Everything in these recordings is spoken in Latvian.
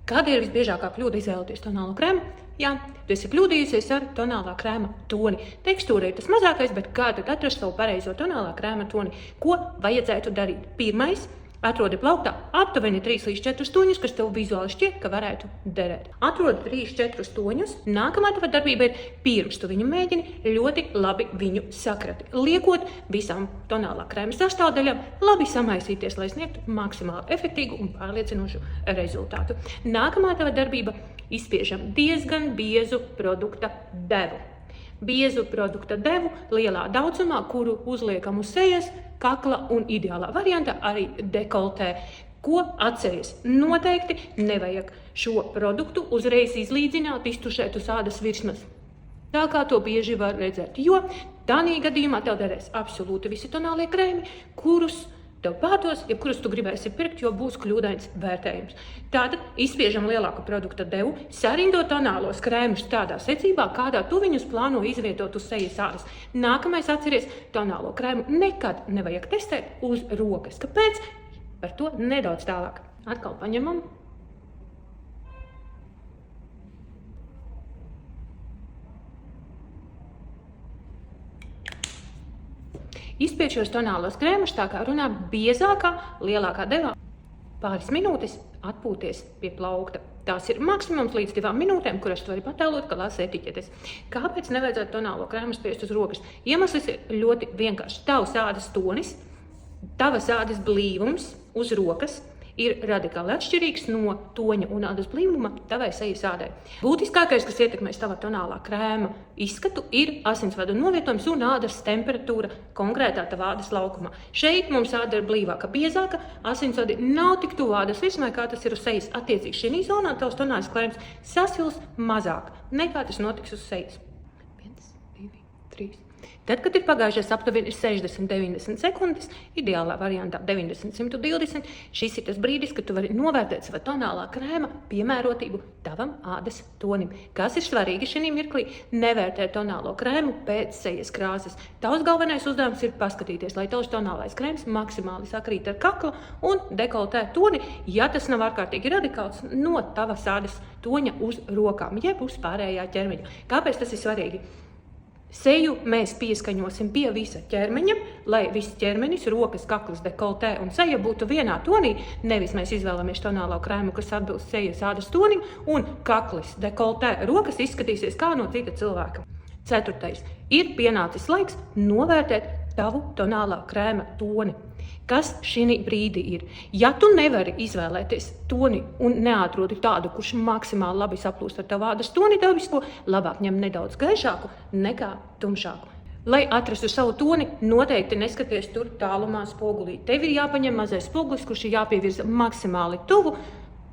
Kāda ir visbiežākā kļūda izvēloties tonālo krēmu? Jā, tu esi kļūdījusies ar tonālā krēma toni. Tekstūra ir tas mazākais, bet kā tad atrast savu pareizo tonālā krēma toni? Ko vajadzētu darīt? Pirmais, atrodi plauktā aptuveni 3 līdz 4 toņus, kas tev vizuāli šķiet, ka varētu derēt. Atrodi 3-4 toņus. Nākamā tava darbība ir, pirms tu viņu mēģini, ļoti labi viņu sakrati. Liekot visām tonālā krēma sastāvdaļām, labi samaisīties, lai sniegtu maksimāli efektīgu un pārliecinošu rezultātu. Nākamā tava darbība – izspiežam diezgan biezu produkta devu. Biezu produkta devu lielā daudzumā, kuru uzliekam uz sejas, kakla un ideālā variantā arī dekoltē. Ko atceries? Noteikti nevajag šo produktu uzreiz izlīdzināt, iztušēt uz ādas virsmas. Tā kā to bieži var redzēt, jo tādā gadījumā tev derēs absolūti visi tonālie krēmi, kurus tev pārdos, ja kurus tu gribēsi pirkt, jo būs kļūdains vērtējums. Tātad izspiežam lielāku produkta devu, sarindot tonālos krēmus tādā secībā, kādā tu viņus plāno izvietot uz sejas ādas. Nākamais atceries, tonālo krēmu nekad nevajag testēt uz rokas. Kāpēc? Par to nedaudz tālāk. Atkal paņemam. Izspiež šos tonālos krēmus, tā kā runā biezākā, lielākā devā. Pāris minūtes atpūties pie plaukta. Tās ir maksimums līdz 2 minūtēm, kuras tu vari patēlot, ka lasi etiķetes. Kāpēc nevajadzētu tonālo krēmu spiest uz rokas? Iemesls ir ļoti vienkārši. Tavs ādas tonis, tavas ādas blīvums uz rokas ir radikāli atšķirīgs no toņa un ādas blīvuma tavai sejas ādai. Būtiskākais, kas ietekmēs tava tonālā krēma izskatu, ir asinsvadu novietojums un ādas temperatūra konkrētā tava ādas laukumā. Šeit mums āda ir blīvāka, biezāka, asinsvadi nav tik tuvu ādas virsmai, kā tas ir uz sejas. Attiecīgi šī zonā tavs tonālais krēms sasils mazāk, nekā tas notiks uz sejas. 1, 2, 3. Tad, kad ir pagājušas aptuveni 60-90 sekundes, ideālā variantā 90-120, šis ir tas brīdis, kad tu vari novērtēt sava tonālā krēma piemērotību tavam ādas tonim. Kas ir svarīgi šajā mirklī? Nevērtēt tonālo krēmu pēc sejas krāsas. Tavs galvenais uzdevums ir paskatīties, lai tavs tonālais krēms maksimāli sakrīt ar kakla un dekoltē toni, ja tas nav ārkārtīgi radikāls, no tavas ādas toņa uz rokām, jeb uz pārējā ķermeņa. Kāpēc tas ir svarīgi? Seju mēs pieskaņosim pie visa ķermeņa, lai viss ķermenis, rokas, kakls, dekoltē un seja būtu vienā tonī. Nevis mēs izvēlamies tonālo krēmu, kas atbilst sejas ādas tonim, un kaklis, dekoltē, rokas izskatīsies kā no cita cilvēka. 4. Ir pienācis laiks novērtēt tavu tonālā krēma toni. Kas šī brīdī ir? Ja tu nevari izvēlēties toni un neatrodi tādu, kurš maksimāli labi saplūst ar tavu ādas toni dabisko, labāk ņem nedaudz gaišāku nekā tumšāku. Lai atrastu savu toni, noteikti neskaties tur tālumā spogulī. Tev ir jāpaņem mazais spogulis, kurš ir jāpievirza maksimāli tuvu,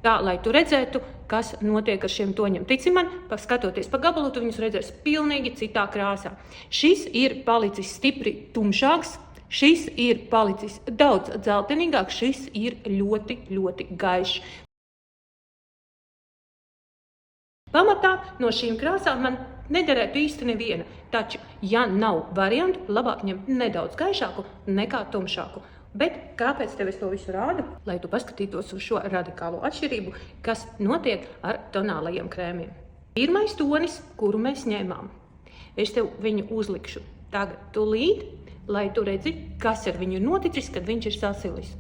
tā, lai tu redzētu, kas notiek ar šiem toņiem. Tici man, skatoties pa gabalu, tu viņus redzēsi pilnīgi citā krāsā. Šis ir palicis stipri tumšāks, šis ir palicis daudz dzeltenīgāks, šis ir ļoti, ļoti gaišs. Pamatā no šīm krāsām man nederētu īsti neviena, taču, ja nav variantu, labāk ņem nedaudz gaišāku nekā tumšāku. Bet kāpēc tev es to visu rādu? Lai tu paskatītos uz šo radikālo atšķirību, kas notiek ar tonālajiem krēmiem. Pirmais tonis, kuru mēs ņēmām, es tev viņu uzlikšu tagad tūlīt, lai tu redzi, kas ar viņu noticis, kad viņš ir sasilis.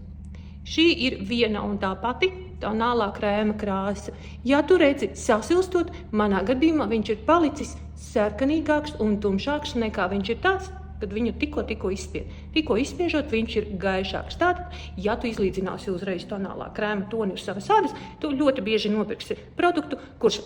Šī ir viena un tā pati tonālā krēma krāsa. Ja tu redzi sasilstot, manā gadījumā viņš ir palicis sarkanīgāks un tumšāks nekā viņš ir tāds, kad viņu tikko izspied. Tikko izspiežot, viņš ir gaišāks. Tātad, ja tu izlīdzināsi uzreiz tonālā krēma toni uz savas ādas, tu ļoti bieži nopirksi produktu, kurš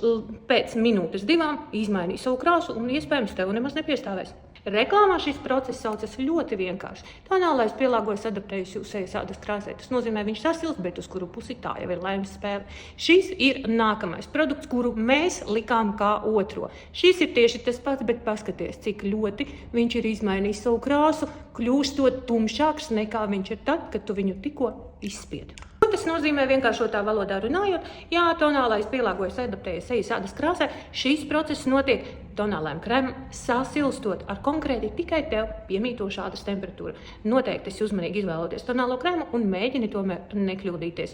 pēc minūtes 2 izmainīs savu krāsu un iespējams tev nemaz nepiestāvēs. Reklāmā šis process saucas ļoti vienkārši. Tonālais pielāgojas adaptējusi uz sejas ādas krāsai. Tas nozīmē, viņš sasils, bet uz kuru pusi tā jau ir laimes spēle. Šis ir nākamais produkts, kuru mēs likām kā otro. Šis ir tieši tas pats, bet paskaties, cik ļoti viņš ir izmainījis savu krāsu, kļūstot tumšāks nekā viņš ir tad, kad tu viņu tikko izspiedi. Tas nozīmē vienkāršotā valodā runājot, ja tonālais pielāgojas adaptējas sejas ādas krāsai, šīs process notiek tonālajam krēmam sasilstot ar konkrēti tikai tev piemītošu ādas temperatūru. Noteikti esi uzmanīgi izvēloties tonālo krēmu un mēģini tomēr nekļūdīties.